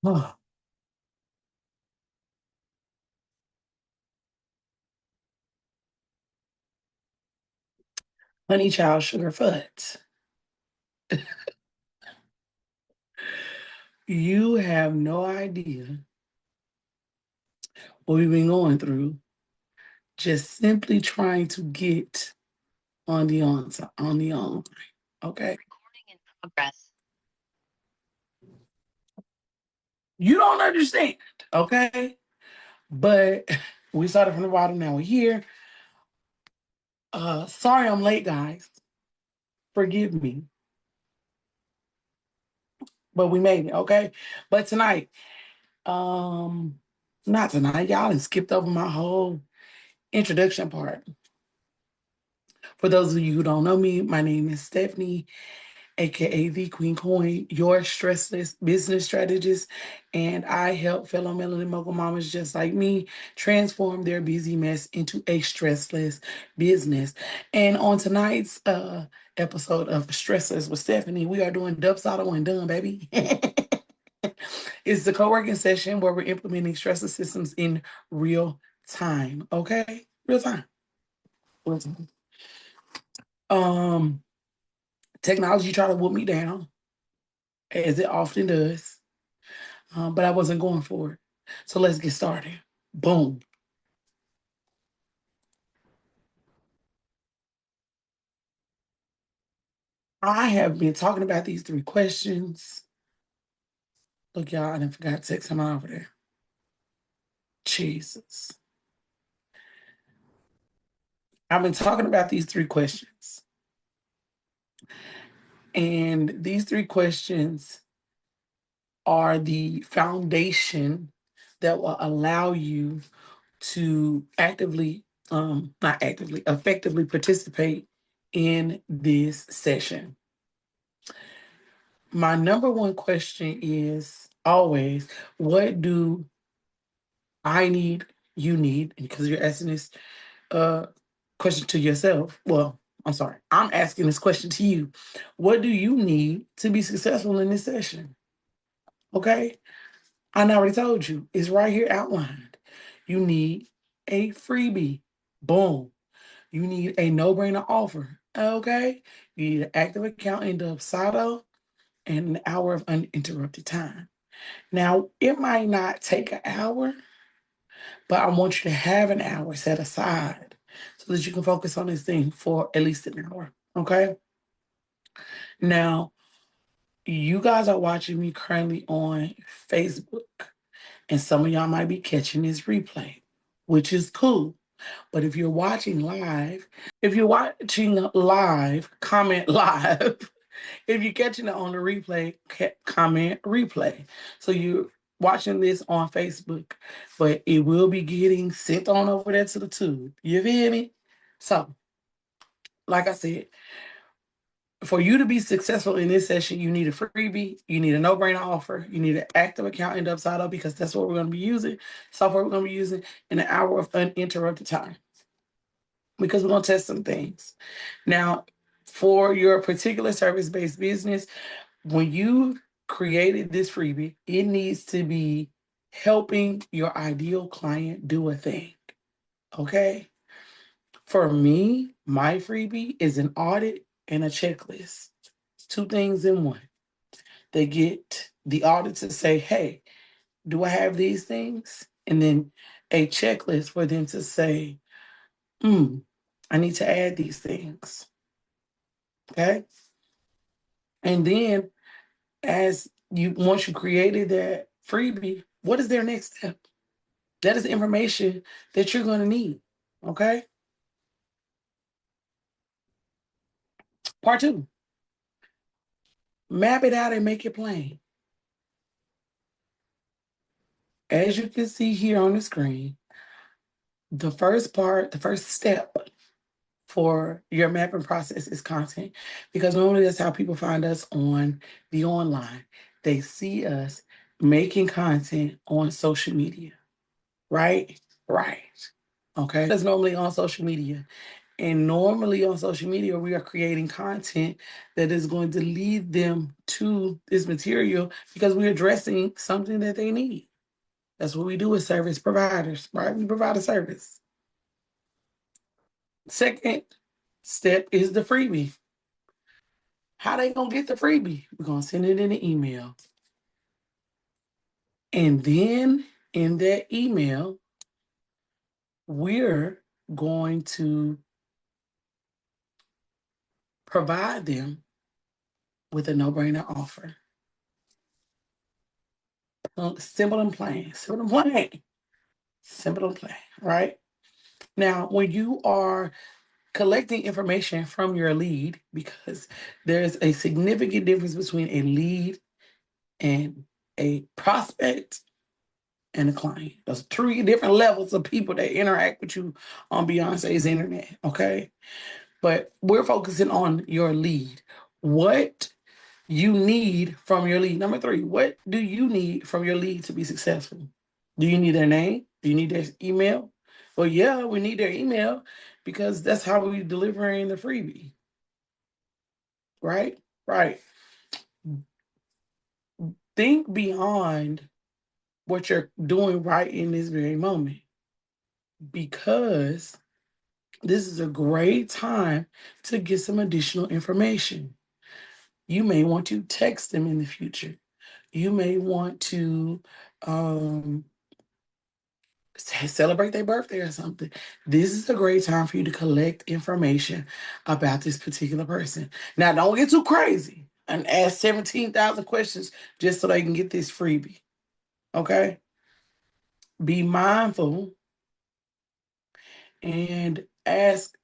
Oh, honey child sugar foot. You have no idea what we've been going through just simply trying to get on the online. Okay. Recording in progress. You don't understand, okay? But we started from the bottom, now we're here. Sorry I'm late, guys. Forgive me. But we made it, okay? But tonight, not tonight, y'all done skipped over my whole introduction part. For those of you who don't know me, my name is Stephanie, aka the QueenCoin, your stressless business strategist, and I help fellow melanin mogul mamas just like me transform their busy mess into a stressless business. And on tonight's episode of Stressless with Stephanie, we are doing Dubsado and done, baby. It's the co-working session where we're implementing stressless systems in real time. Okay, real time. Real time. Um, Technology tried to whoop me down, as it often does, but I wasn't going for it. So let's get started. Boom. I have been talking about these 3 questions. Look, y'all, I done forgot to text him over there. Jesus. I've been talking about these 3 questions. And these 3 questions are the foundation that will allow you to effectively participate in this session. My number one question is always, what do I need, you need, because you're asking this question to yourself. Well, I'm sorry, I'm asking this question to you. What do you need to be successful in this session? Okay. I already told you, it's right here outlined. You need a freebie. Boom. You need a no-brainer offer. Okay. You need an active account in Dubsado and an hour of uninterrupted time. Now, it might not take an hour, but I want you to have an hour set aside so that you can focus on this thing for at least an hour. Okay. Now, you guys are watching me currently on Facebook, and some of y'all might be catching this replay, which is cool. But if you're watching live, comment live. If you're catching it on the replay, comment replay. So you're watching this on Facebook, but it will be getting sent on over there to the tube. You feel me? So, like I said, for you to be successful in this session, you need a freebie, you need a no-brainer offer, you need an active account in Dubsado because that's what we're going to be using, software we're going to be using, in an hour of uninterrupted time. Because we're going to test some things. Now, for your particular service-based business, when you created this freebie, it needs to be helping your ideal client do a thing. Okay? For me, my freebie is an audit and a checklist. 2 things in one. They get the audit to say, hey, do I have these things? And then a checklist for them to say, I need to add these things. Okay. And then once you created that freebie, what is their next step? That is information that you're going to need. Okay. Part 2, map it out and make it plain. As you can see here on the screen, the first step for your mapping process is content, because normally that's how people find us on the online. They see us making content on social media, right? Right. Okay. That's normally on social media. And normally on social media, we are creating content that is going to lead them to this material because we're addressing something that they need. That's what we do as service providers, right? We provide a service. Second step is the freebie. How they gonna get the freebie? We're gonna send it in an email. And then in that email, we're going to provide them with a no-brainer offer. Simple and plain, simple and plain, simple and plain, right? Now, when you are collecting information from your lead, because there's a significant difference between a lead and a prospect and a client. There's 3 different levels of people that interact with you on Beyonce's internet, okay? But we're focusing on your lead. What you need from your lead. Number 3, what do you need from your lead to be successful? Do you need their name? Do you need their email? Well, yeah, we need their email because that's how we're delivering the freebie. Right? Right. Think beyond what you're doing right in this very moment, because this is a great time to get some additional information. You may want to text them in the future. You may want to celebrate their birthday or something. This is a great time for you to collect information about this particular person. Now, don't get too crazy and ask 17,000 questions just so they can get this freebie. Okay? Be mindful and ask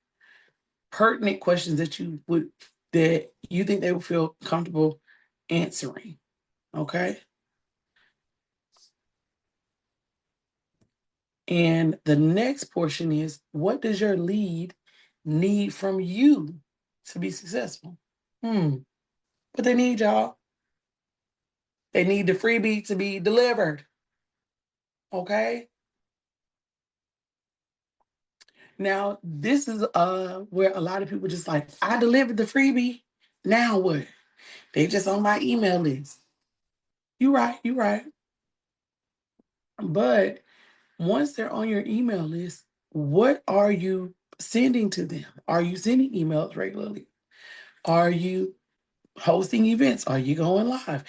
pertinent questions that you think they would feel comfortable answering. Okay? And the next portion is, what does your lead need from you to be successful? What they need, y'all? They need the freebie to be delivered. Okay? Now, this is where a lot of people just like, I delivered the freebie. Now what? They just on my email list. You right. But once they're on your email list, what are you sending to them? Are you sending emails regularly? Are you hosting events? Are you going live?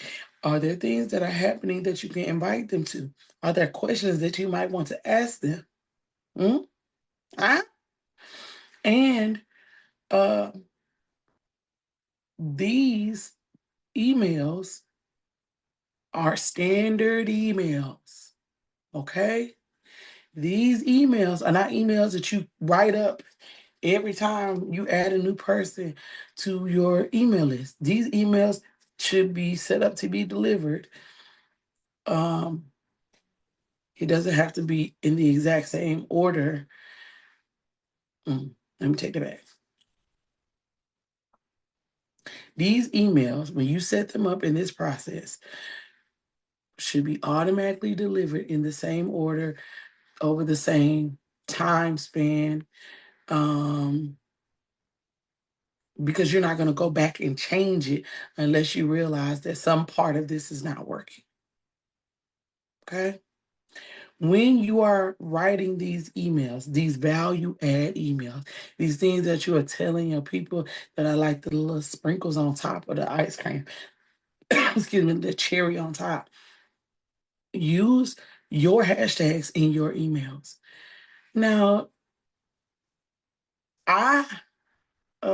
Are there things that are happening that you can invite them to? Are there questions that you might want to ask them? Huh? And these emails are standard emails. Okay? These emails are not emails that you write up every time you add a new person to your email list. These emails should be set up to be delivered. It doesn't have to be in the exact same order. Let me take that back. These emails, when you set them up in this process, should be automatically delivered in the same order over the same time span, because you're not going to go back and change it unless you realize that some part of this is not working. Okay? When you are writing these emails, these value add emails, these things that you are telling your people that are like the little sprinkles on top of the ice cream, excuse me, the cherry on top, use your hashtags in your emails. Now,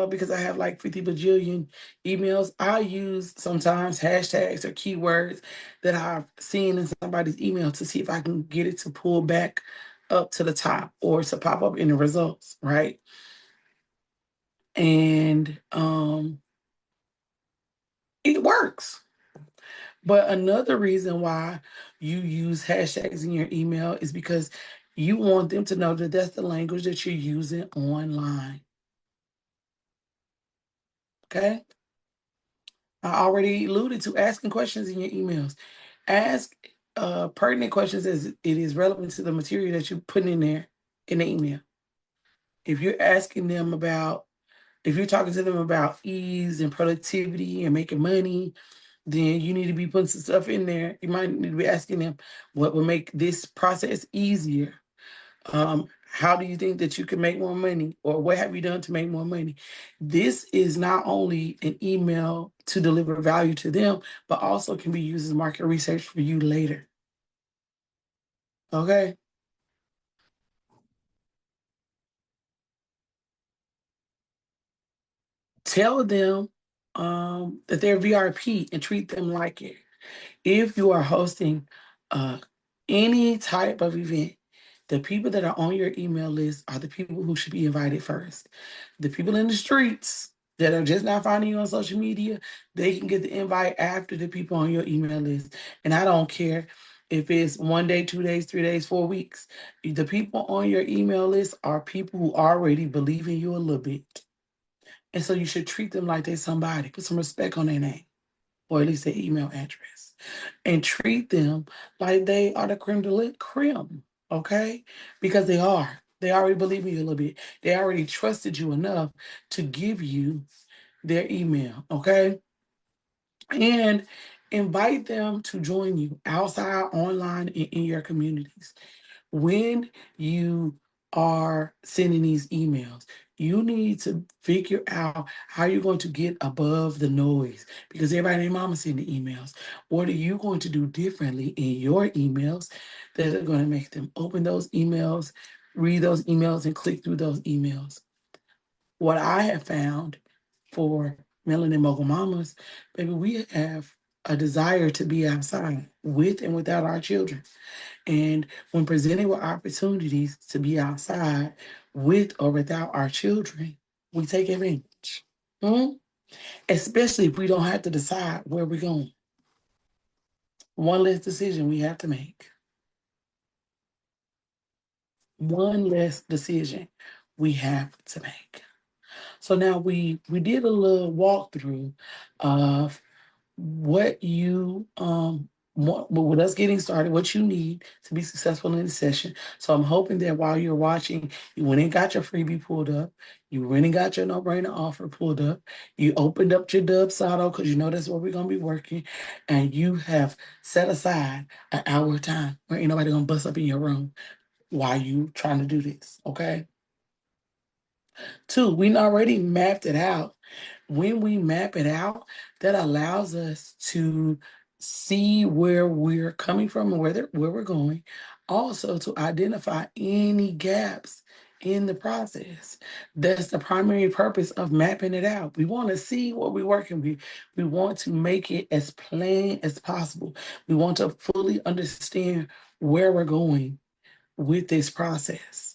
because I have like 50 bajillion emails, I use sometimes hashtags or keywords that I've seen in somebody's email to see if I can get it to pull back up to the top or to pop up in the results, right? And it works. But another reason why you use hashtags in your email is because you want them to know that that's the language that you're using online. Okay? I already alluded to asking questions in your emails. Ask pertinent questions as it is relevant to the material that you're putting in there in the email. If you're asking them about, if you're talking to them about ease and productivity and making money, then you need to be putting some stuff in there. You might need to be asking them what will make this process easier. How do you think that you can make more money, or what have you done to make more money? This is not only an email to deliver value to them, but also can be used as market research for you later. Okay. Tell them that they're VIP and treat them like it. If you are hosting uh, any type of event, the people that are on your email list are the people who should be invited first. The people in the streets that are just not finding you on social media, they can get the invite after the people on your email list. And I don't care if it's 1 day, 2 days, 3 days, 4 weeks. The people on your email list are people who already believe in you a little bit. And so you should treat them like they're somebody. Put some respect on their name, or at least their email address, and treat them like they are the creme de la creme, okay? Because they are. They already believe in you a little bit. They already trusted you enough to give you their email, okay? And invite them to join you outside, online, and in your communities. When you are sending these emails, you need to figure out how you're going to get above the noise, because everybody and their mama sending emails. What are you going to do differently in your emails that are going to make them open those emails, read those emails, and click through those emails? What I have found for Melanin Mogul Mamas, baby, we have a desire to be outside with and without our children. And when presented with opportunities to be outside with or without our children, we take advantage. Hmm? Especially if we don't have to decide where we're going. One less decision we have to make. One less decision we have to make. So now we did a little walkthrough of what you want, with us getting started, what you need to be successful in the session. So I'm hoping that while you're watching, you went and got your freebie pulled up, you went and got your no-brainer offer pulled up, you opened up your Dubsado because you know that's where we're gonna be working, and you have set aside an hour of time where ain't nobody gonna bust up in your room while you trying to do this. Okay. Two, we already mapped it out. When we map it out, that allows us to see where we're coming from and where we're going. Also, to identify any gaps in the process. That's the primary purpose of mapping it out. We want to see what we're working with. We want to make it as plain as possible. We want to fully understand where we're going with this process.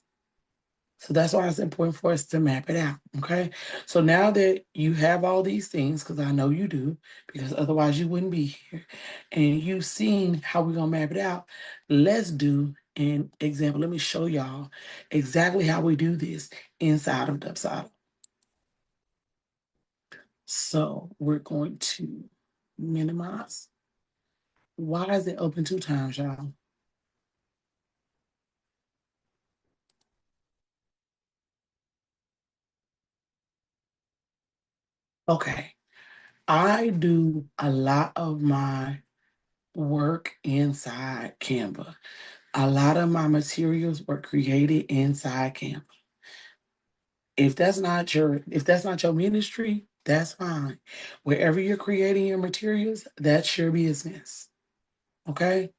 So that's why it's important for us to map it out, okay? So now that you have all these things, because I know you do, because otherwise you wouldn't be here, and you've seen how we're gonna map it out, let's do an example. Let me show y'all exactly how we do this inside of Dubsado. So we're going to minimize. Why is it open 2 times, y'all? Okay. I do a lot of my work inside Canva. A lot of my materials were created inside Canva. If that's not your ministry, that's fine. Wherever you're creating your materials, that's your business. Okay?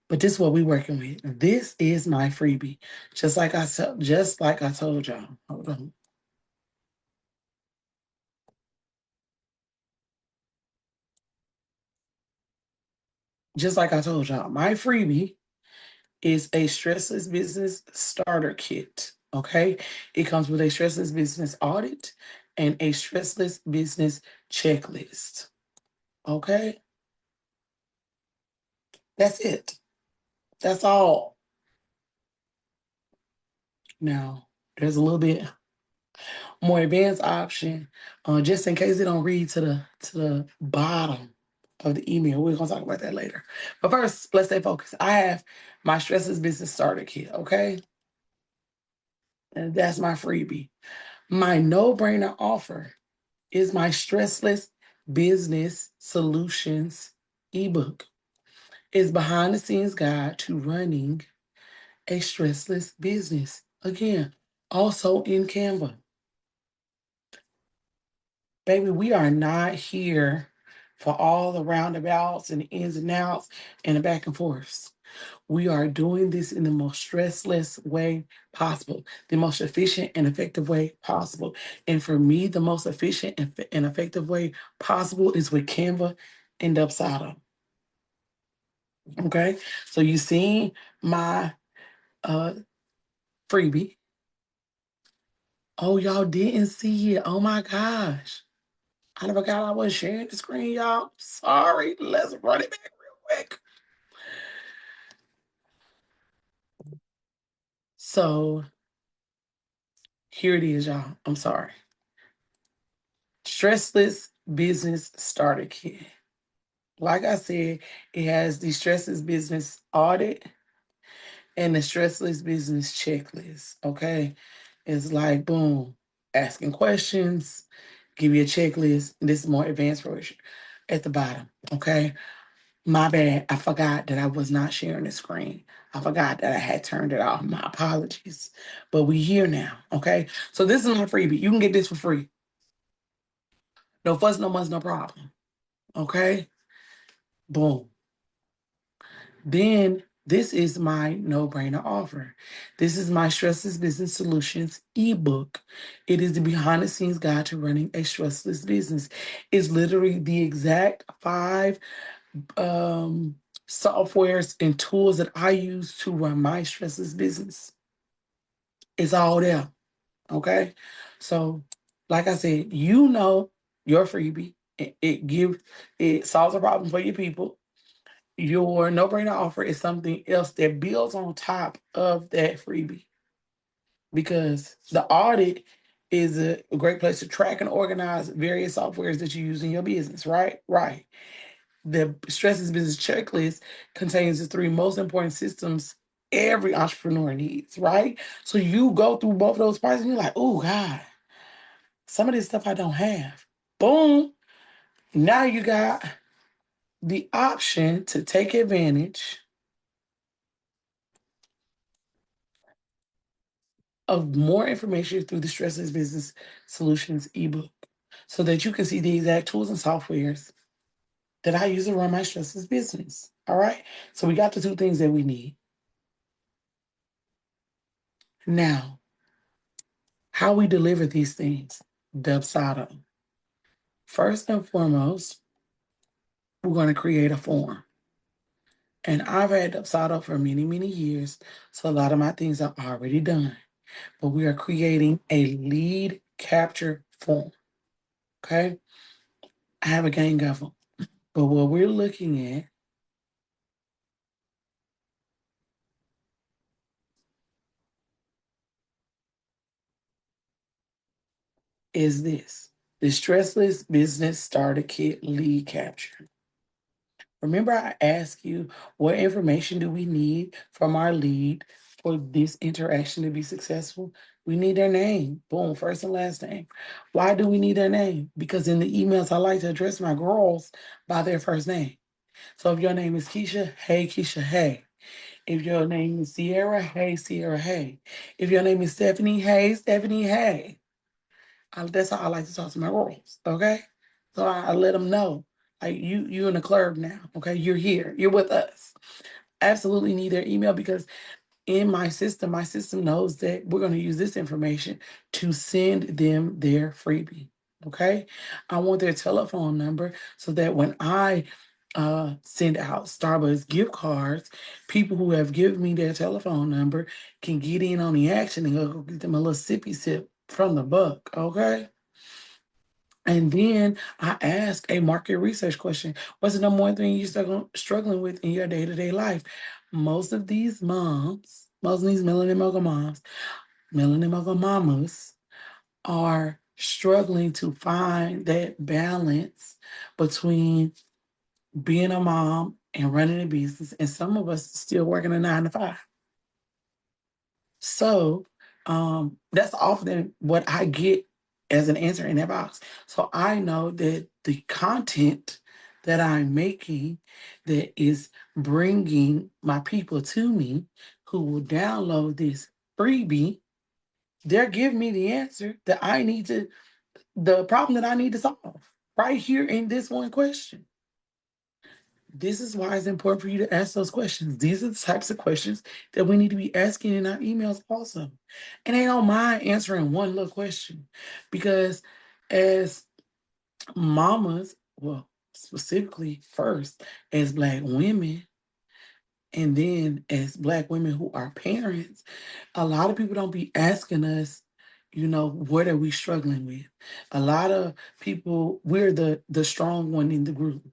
But this is what we're working with. This is my freebie. Just like I told y'all. Hold on. Just like I told y'all, my freebie is a stressless business starter kit. Okay. It comes with a stressless business audit and a stressless business checklist. Okay. That's it. That's all. Now, there's a little bit more advanced option, just in case they don't read to the bottom of the email. We're gonna talk about that later. But first, let's stay focused. I have my stressless business starter kit. Okay. And that's my freebie. My no-brainer offer is my Stressless Business Solutions ebook. It's behind the scenes guide to running a stressless business. Again, also in Canva. Baby, we are not here for all the roundabouts and the ins and outs and the back and forths. We are doing this in the most stressless way possible, the most efficient and effective way possible. And for me, the most efficient and effective way possible is with Canva and Dubsado. Okay, so you see my freebie. Oh, y'all didn't see it. Oh my gosh. I forgot I was sharing the screen, y'all. Sorry. Let's run it back real quick. So here it is, y'all. I'm sorry. Stressless Business Starter Kit. Like I said, it has the Stressless Business Audit and the Stressless Business Checklist. Okay. It's like, boom, asking questions, give you a checklist. And this is more advanced version at the bottom. Okay. My bad. I forgot that I was not sharing the screen. I forgot that I had turned it off. My apologies. But we here now. Okay. So this is my freebie. You can get this for free. No fuss, no muss, no problem. Okay. Boom. Then this is my no-brainer offer. This is my Stressless Business Solutions ebook. It is the behind the scenes guide to running a stressless business. It's literally the exact 5 softwares and tools that I use to run my stressless business. It's all there. Okay. So, like I said, you know your freebie. It solves a problem for your people. Your no-brainer offer is something else that builds on top of that freebie, because the audit is a great place to track and organize various softwares that you use in your business, right? Right. The Stressless Business Checklist contains the 3 most important systems every entrepreneur needs, right? So you go through both of those parts and you're like, oh God, some of this stuff I don't have. Boom. Now you got the option to take advantage of more information through the Stressless Business Solutions ebook so that you can see the exact tools and softwares that I use to run my stressless business. All right. So we got the 2 things that we need. Now, how we deliver these things, Dubsado. First and foremost, we're going to create a form. And I've had Dubsado for many, many years, so a lot of my things are already done. But we are creating a lead capture form. Okay? I have a gang of them. But what we're looking at is this: the Stressless Business Starter Kit Lead Capture. Remember, I asked you what information do we need from our lead for this interaction to be successful? We need their name. Boom, first and last name. Why do we need their name? Because in the emails, I like to address my girls by their first name. So if your name is Keisha, hey, Keisha, hey. If your name is Sierra, hey, Sierra, hey. If your name is Stephanie, hey, Stephanie, hey. That's how I like to talk to my girls, okay? So I let them know, like, you in the club now, okay? You're here. You're with us. Absolutely need their email, because in my system knows that we're going to use this information to send them their freebie, okay? I want their telephone number so that when I send out Starbucks gift cards, people who have given me their telephone number can get in on the action and go get them a little sippy sip from the buck, okay? And then I ask a market research question. What's the number one thing you're struggling with in your day-to-day life? Most of these moms, most of these melanin mogul mamas are struggling to find that balance between being a mom and running a business. And some of us still working a 9 to 5. So That's often what I get as an answer in that box. So I know that the content that I'm making that is bringing my people to me who will download this freebie, they're giving me the answer that I need to, the problem that I need to solve right here in this one question. This is why it's important for you to ask those questions. These are the types of questions that we need to be asking in our emails also. And they don't mind answering one little question because as mamas, well, specifically first as Black women, and then as Black women who are parents, a lot of people don't be asking us, what are we struggling with? A lot of people, we're the strong one in the group.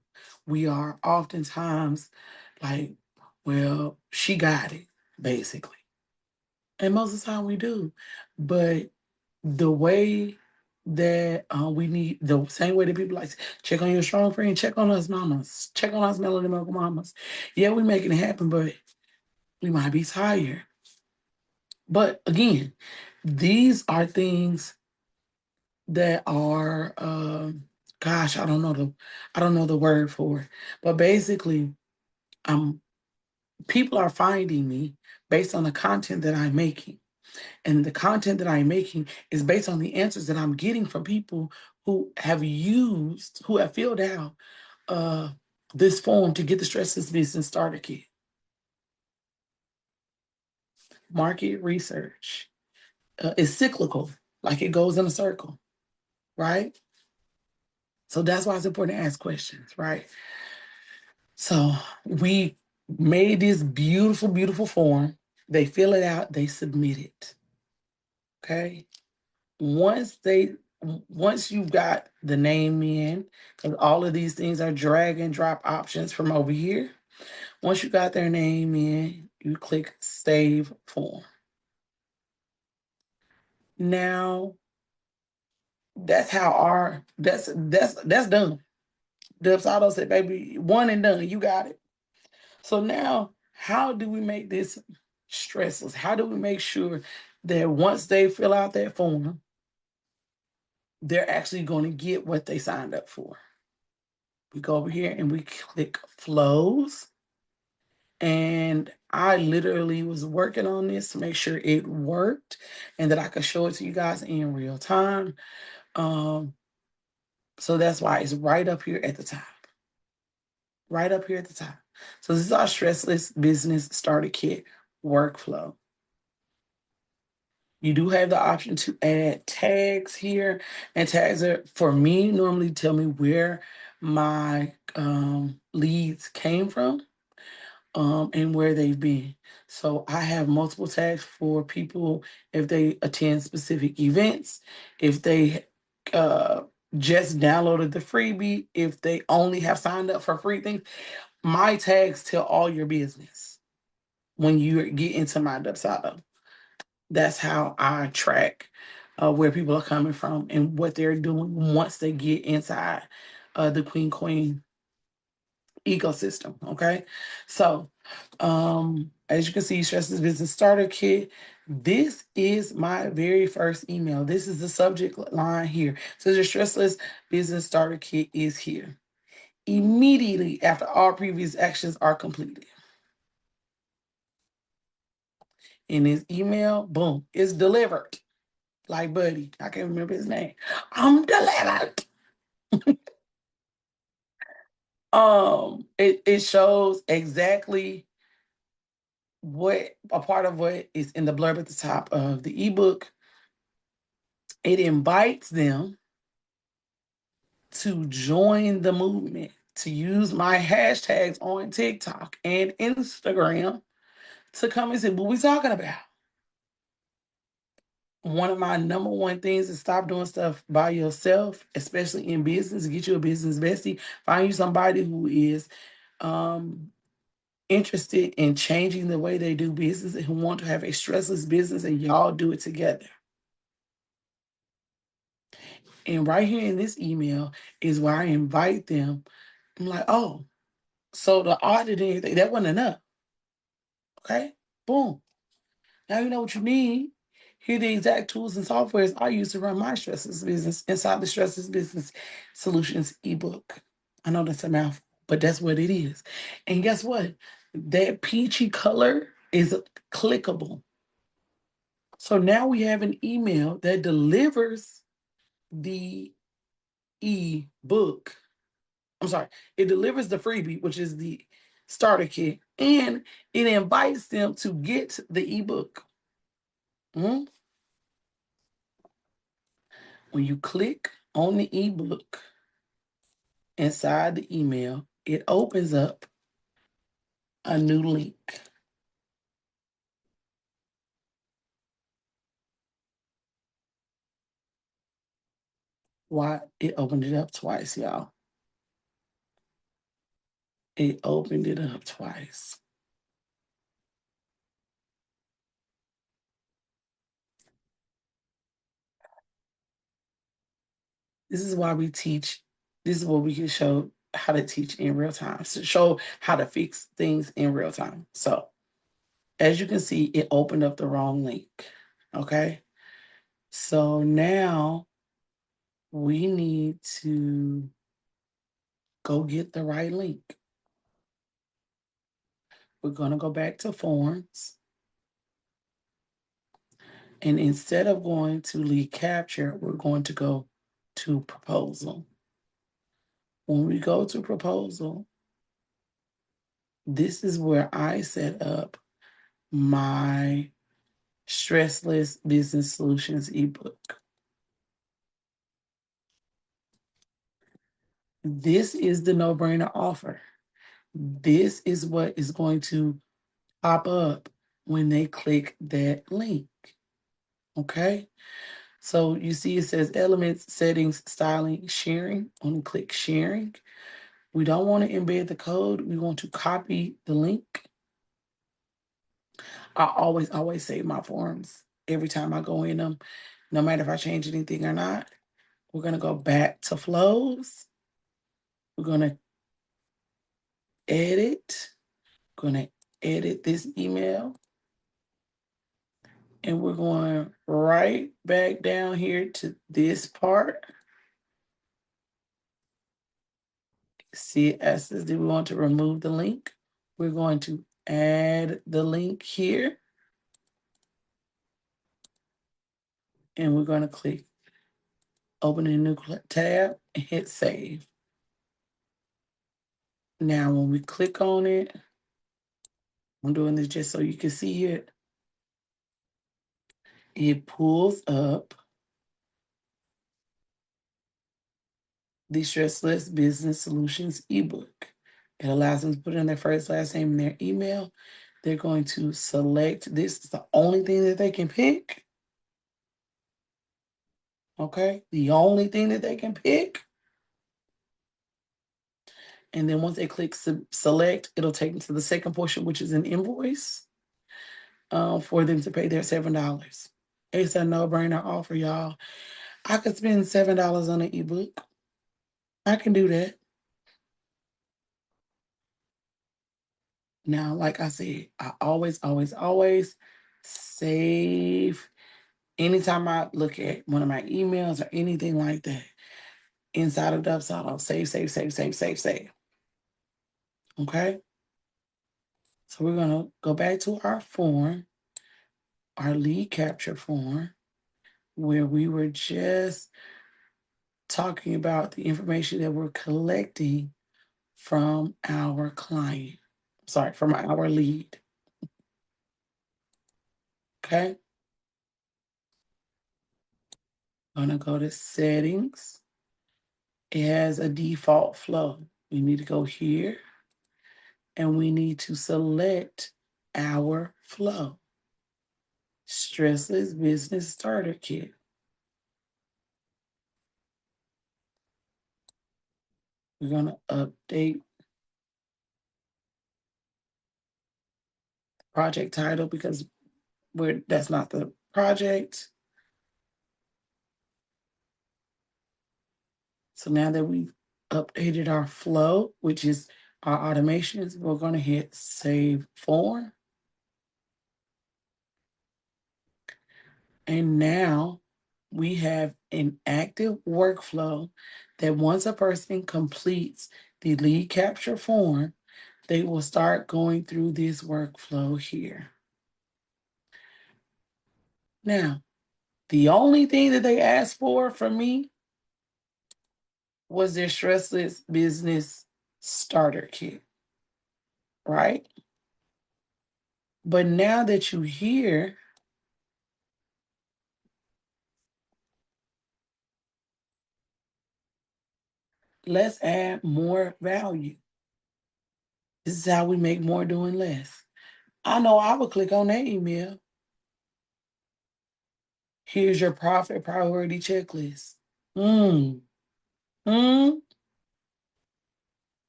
We are oftentimes like, well, she got it, basically. And most of the time we do. But the way that we need, the same way that people like, check on your strong friend, check on us mamas, check on us melody milk mamas. Yeah, we making it happen, but we might be tired. But again, these are things that are gosh, I don't know the word for it. But basically, people are finding me based on the content that I'm making. And the content that I'm making is based on the answers that I'm getting from people who have filled out this form to get the Stressless Business Starter Kit. Market research is cyclical, like it goes in a circle, right? So that's why it's important to ask questions, right? So we made this beautiful, beautiful form. They fill it out, they submit it. Okay. Once you've got the name in, because all of these things are drag and drop options from over here. Once you got their name in, you click save form. Now that's how that's done. Dubsado said, baby, one and done, you got it. So now, how do we make this stressless? How do we make sure that once they fill out that form, they're actually going to get what they signed up for? We go over here and we click flows. And I literally was working on this to make sure it worked and that I could show it to you guys in real time. So that's why it's right up here at the top. Right up here at the top. So this is our Stressless Business Starter Kit workflow. You do have the option to add tags here, and tags are, for me, normally tell me where my leads came from and where they've been. So I have multiple tags for people if they attend specific events, if they just downloaded the freebie, if they only have signed up for free things. My tags tell all your business when you get into my Dubsado. That's how I track where people are coming from and what they're doing once they get inside the QueenCoin ecosystem. Okay. So as you can see, Stressless Business Starter Kit. This is my very first email. This is the subject line here. So the Stressless Business Starter Kit is here. Immediately after all previous actions are completed. In his email, boom, it's delivered. Like Buddy, I can't remember his name. I'm delivered. It shows exactly what a part of what is in the blurb at the top of the ebook. It invites them to join the movement, to use my hashtags on TikTok and Instagram to come and see what we're talking about. One of my number one things is stop doing stuff by yourself, especially in business. Get you a business bestie. Find you somebody who is interested in changing the way they do business and who want to have a stressless business, and y'all do it together. And right here in this email is where I invite them. I'm like, oh, so the audit and everything, that wasn't enough. Okay, boom. Now you know what you need. Here are the exact tools and softwares I use to run my Stressless business inside the Stressless Business Solutions ebook. I know that's a mouthful, but that's what it is. And guess what? That peachy color is clickable. So now we have an email that delivers the ebook. I'm sorry, it delivers the freebie, which is the starter kit, and it invites them to get the ebook. When you click on the ebook inside the email, it opens up a new link. Why? It opened it up twice, y'all. It opened it up twice. This is why we teach. This is what we can show how to teach in real time, to show how to fix things in real time. So as you can see, it opened up the wrong link. Okay. So now we need to go get the right link. We're going to go back to forms. And instead of going to lead capture, we're going to go to proposal. When we go to proposal, this is where I set up my Stressless Business Solutions ebook. This is the no-brainer offer. This is what is going to pop up when they click that link. Okay? So you see it says elements, settings, styling, sharing. I'm going to click sharing. We don't want to embed the code. We want to copy the link. I always save my forms every time I go in them, no matter if I change anything or not. We're going to go back to flows. We're going to edit. Going to edit this email. And we're going right back down here to this part. See, it says, do we want to remove the link? We're going to add the link here. And we're going to click open a new tab and hit save. Now, when we click on it, I'm doing this just so you can see it. It pulls up the Stressless Business Solutions ebook. It allows them to put in their first, last name, and their email. They're going to select this. It's the only thing that they can pick. Okay, the only thing that they can pick. And then once they click select, it'll take them to the second portion, which is an invoice for them to pay their $7. It's a no-brainer offer, y'all. I could spend $7 on an ebook. I can do that. Now, like I said, I always save. Anytime I look at one of my emails or anything like that, inside of Dubsado, save. Okay? So we're going to go back to our form, our lead capture form, where we were just talking about the information that we're collecting from our client. Sorry, from our lead. Okay? I'm going to go to settings. It has a default flow. We need to go here and we need to select our flow. Stressless Business Starter Kit. We're going to update the project title because that's not the project. So now that we've updated our flow, which is our automations, we're going to hit save form. And now we have an active workflow that once a person completes the lead capture form, they will start going through this workflow here. Now, the only thing that they asked for from me was their Stressless Business Starter Kit, right? But now that you're here, let's add more value. This is how we make more doing less. I know I would click on that email. Here's your profit priority checklist. Mm. Mm.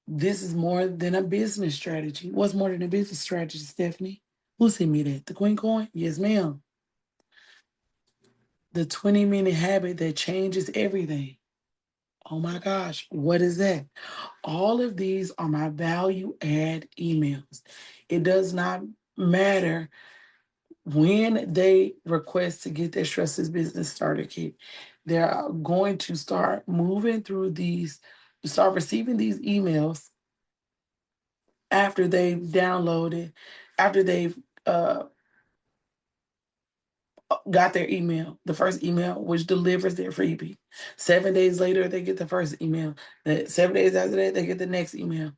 This is more than a business strategy. What's more than a business strategy, Stephanie? Who sent me that? The QueenCoin? Yes, ma'am. The 20-minute habit that changes everything. Oh my gosh, what is that? All of these are my value add emails. It does not matter when they request to get their Stressless Business Starter Kit. They're going to start moving through these, start receiving these emails after they've downloaded, after they've got their email, the first email, which delivers their freebie. 7 days later, they get the first email. 7 days after that, they get the next email.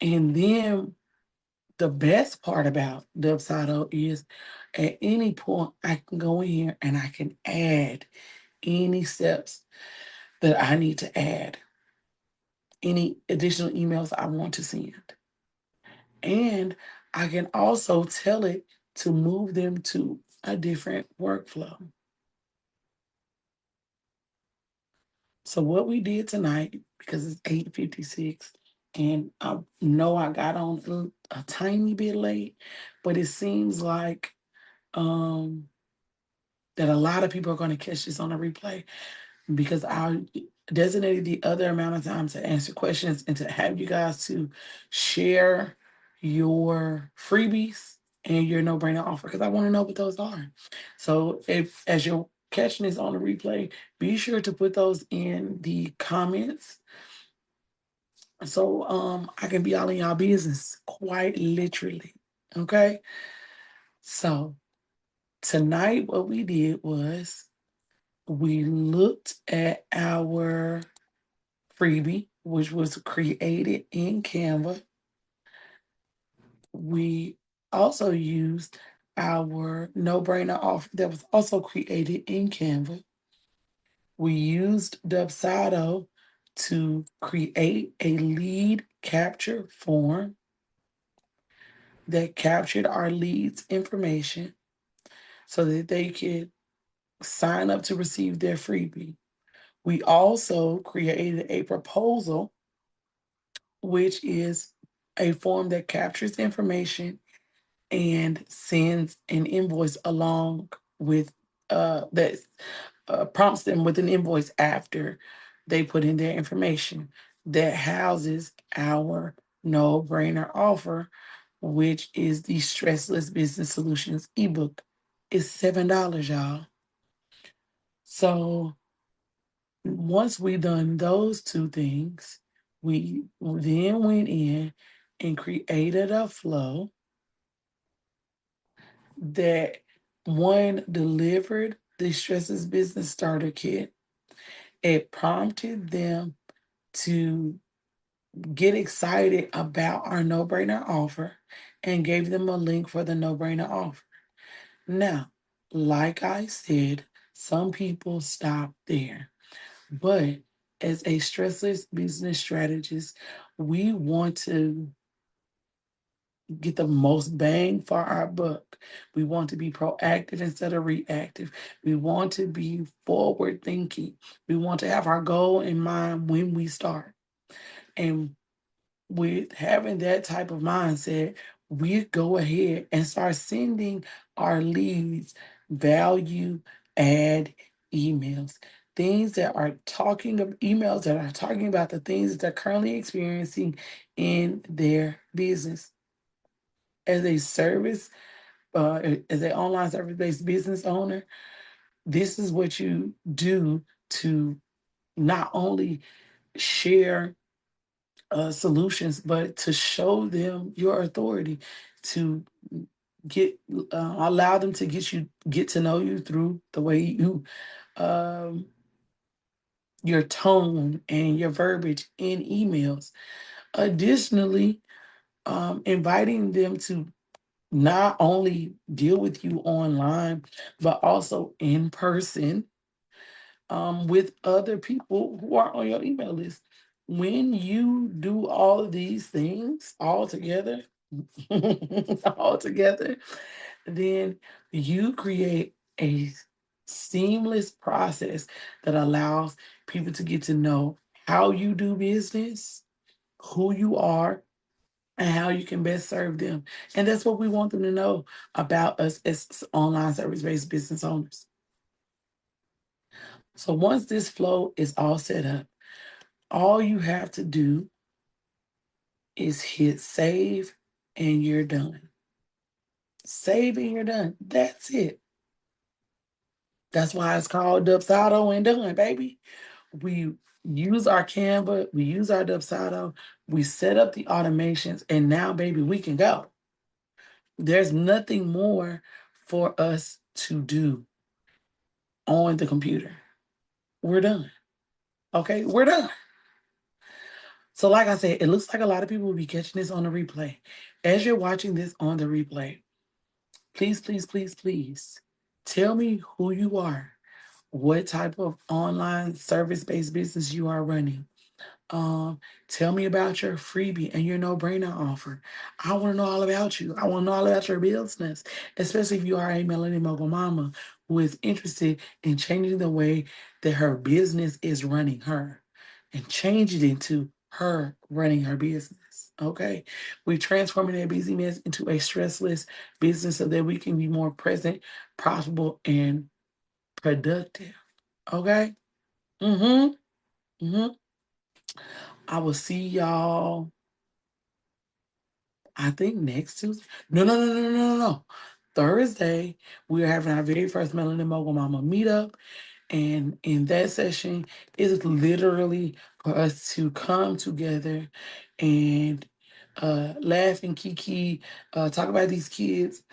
And then the best part about Dubsado is at any point, I can go in here and I can add any steps that I need to add, any additional emails I want to send. And I can also tell it to move them to a different workflow. So what we did tonight, because it's 8:56, and I know I got on a tiny bit late, but it seems like that a lot of people are going to catch this on a replay because I designated the other amount of time to answer questions and to have you guys to share your freebies and your no-brainer offer because I want to know what those are. So if as you're catching this on the replay, be sure to put those in the comments so I can be all in y'all business, quite literally. Okay. So tonight what we did was we looked at our freebie, which was created in Canva. We also used our no-brainer offer that was also created in Canva. We used Dubsado to create a lead capture form that captured our leads' information so that they could sign up to receive their freebie. We also created a proposal, which is a form that captures information and sends an invoice along with that prompts them with an invoice after they put in their information that houses our no-brainer offer, which is the Stressless Business Solutions ebook. It's $7, y'all. So once we done those two things, we then went in and created a flow that one delivered the Stressless Business Starter Kit. It prompted them to get excited about our no-brainer offer and gave them a link for the no-brainer offer. Now, like I said, some people stop there. But as a stressless business strategist, we want to get the most bang for our buck. We want to be proactive instead of reactive. We want to be forward thinking. We want to have our goal in mind when we start. And with having that type of mindset, we go ahead and start sending our leads value add emails. Things that are talking of emails that are talking about the things that they're currently experiencing in their business. As a service, as an online service-based business owner, this is what you do to not only share solutions, but to show them your authority, to get allow them to get to know you through the way you um, your tone and your verbiage in emails. Additionally, inviting them to not only deal with you online, but also in person with other people who are on your email list. When you do all of these things all together, all together, then you create a seamless process that allows people to get to know how you do business, who you are, and how you can best serve them. And that's what we want them to know about us as online service-based business owners. So once this flow is all set up, all you have to do is hit save and you're done. Save and you're done. That's it. That's why it's called Dubsado and done, baby. We use our Canva, we use our Dubsado, we set up the automations, and now, baby, we can go. There's nothing more for us to do on the computer. We're done. Okay, we're done. So, like I said, it looks like a lot of people will be catching this on the replay. As you're watching this on the replay, please, please, please, please tell me who you are, what type of online service-based business you are running. Tell me about your freebie and your no-brainer offer. I want to know all about you. I want to know all about your business, especially if you are a Melanie Mogul mama who is interested in changing the way that her business is running her and change it into her running her business. Okay. We're transforming that busyness into a stressless business so that we can be more present, profitable, and productive. Okay. Mm-hmm. Mm-hmm. I will see y'all, I think next Tuesday. No. Thursday, we are having our very first Melanin Mogul Mama meetup. And in that session, it's literally for us to come together and laugh and kiki, talk about these kids,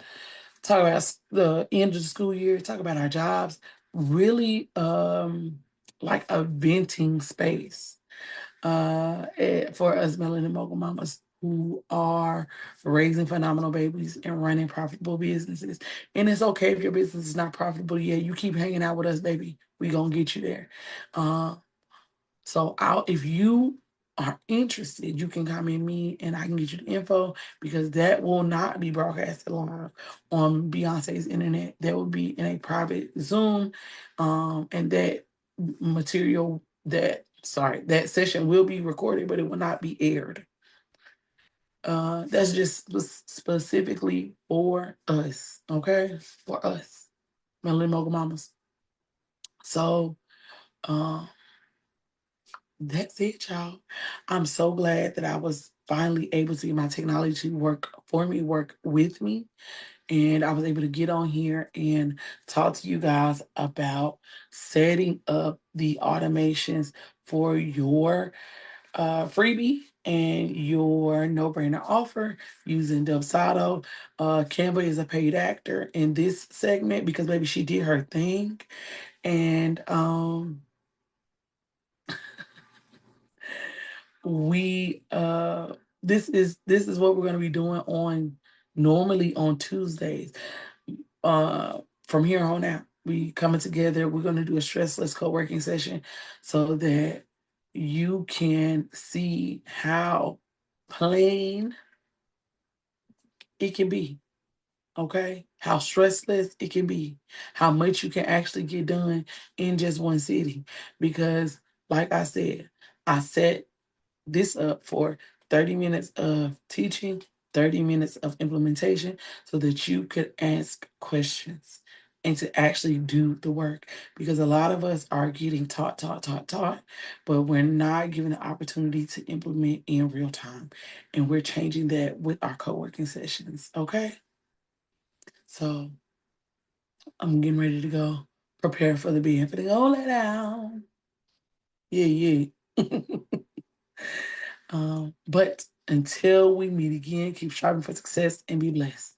talk about the end of the school year, talk about our jobs, really like a venting space for us Melanin Mogul mamas who are raising phenomenal babies and running profitable businesses. And it's okay if your business is not profitable yet. You keep hanging out with us, baby. We gonna get you there. Uh, so if you are interested, you can comment me and I can get you the info because that will not be broadcasted live on Beyonce's internet. That will be in a private Zoom. And that material that session will be recorded, but it will not be aired. That's just specifically for us, okay? For us, Melanie Mogul Mamas. So, that's it, y'all. I'm so glad that I was finally able to get my technology work for me, work with me. And I was able to get on here and talk to you guys about setting up the automations for your freebie and your no-brainer offer using Dubsado. Canva is a paid actor in this segment because maybe she did her thing. And we this is what we're going to be doing normally on Tuesdays. From here on out, we coming together. We're going to do a stressless co-working session so that you can see how plain it can be. Okay, how stressless it can be, how much you can actually get done in just one sitting. Because, like I said, I set this up for 30 minutes of teaching, 30 minutes of implementation so that you could ask questions and to actually do the work. Because a lot of us are getting taught, but we're not given the opportunity to implement in real time. And we're changing that with our co-working sessions. Okay. So I'm getting ready to go. Prepare for the being, finna go lay down. Yeah. But until we meet again, keep striving for success and be blessed.